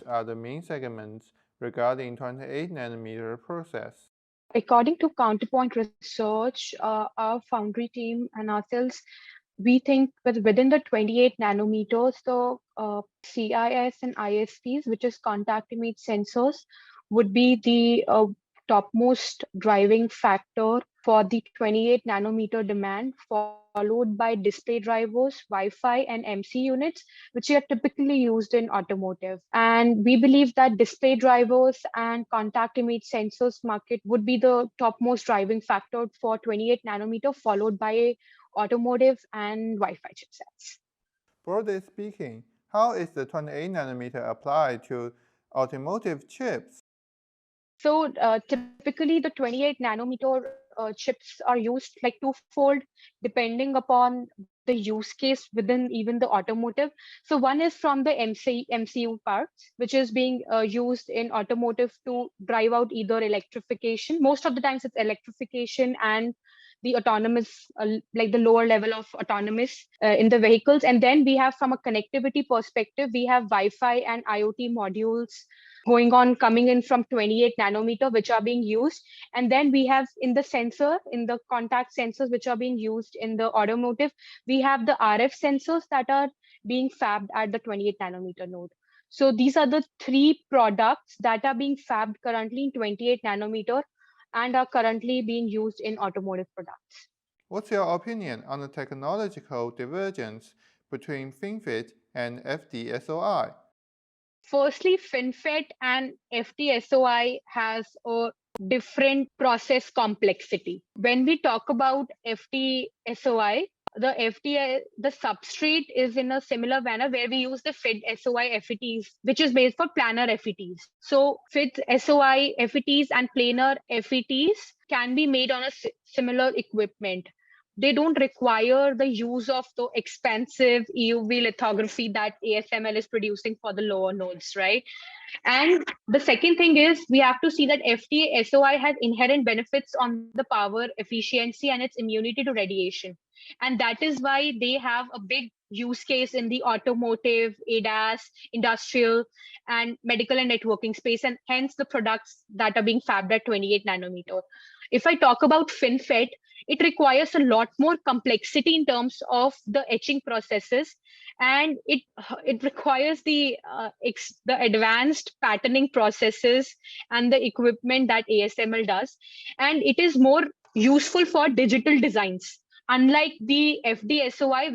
are the main segments regarding 28 nanometer process? According to Counterpoint Research, our foundry team and ourselves, we think that within the 28 nanometers, the CIS and ISPs, which is contact image sensors, would be the topmost driving factor for the 28 nanometer demand, followed by display drivers, Wi-Fi, and MC units, which are typically used in automotive. And we believe that display drivers and contact image sensors market would be the topmost driving factor for 28 nanometer, followed by automotive and Wi-Fi chipsets. Broadly speaking, how is the 28 nanometer applied to automotive chips? So typically the 28 nanometer chips are used like twofold, depending upon the use case within even the automotive. So one is from the MCU parts, which is being used in automotive to drive out either electrification. Most of the times it's electrification and the autonomous, like the lower level of autonomous in the vehicles. And then we have, from a connectivity perspective, we have Wi-Fi and IoT modules coming in from 28 nanometer, which are being used. And then we have in the contact sensors, which are being used in the automotive, we have the RF sensors that are being fabbed at the 28 nanometer node. So these are the three products that are being fabbed currently in 28 nanometer and are currently being used in automotive products. What's your opinion on the technological divergence between FinFET and FDSOI? Firstly, FinFET and FDSOI has a different process complexity. When we talk about FDSOI, the substrate is in a similar manner where we use the FID SOI FETs, which is based for planar FETs. So FID SOI FETs and planar FETs can be made on a similar equipment. They don't require the use of the expensive EUV lithography that ASML is producing for the lower nodes, right? And the second thing is we have to see that FD-SOI has inherent benefits on the power efficiency and its immunity to radiation. And that is why they have a big use case in the automotive, ADAS, industrial, and medical and networking space, and hence the products that are being fabbed at 28 nanometer. If I talk about FinFET, it requires a lot more complexity in terms of the etching processes, and it requires the advanced patterning processes and the equipment that ASML does, and it is more useful for digital designs, unlike the FD-SOI,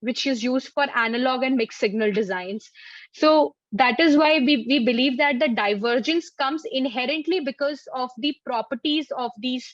which is used for analog and mixed signal designs. So that is why we believe that the divergence comes inherently because of the properties of these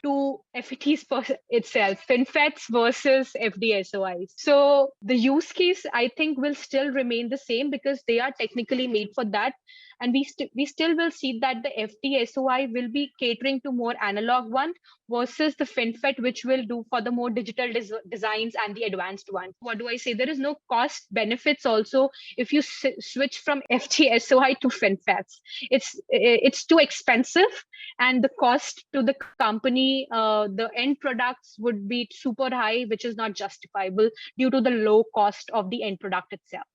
two FETs itself, FinFETs versus FD-SOIs. So the use case, I think, will still remain the same because they are technically made for that. And we still will see that the FD-SOI will be catering to more analog one versus the FinFET, which will do for the more digital designs and the advanced one. What do I say? There is no cost benefits also if you switch from FD-SOI to FinFETs. It's too expensive, and the cost to the company, the end products would be super high, which is not justifiable due to the low cost of the end product itself.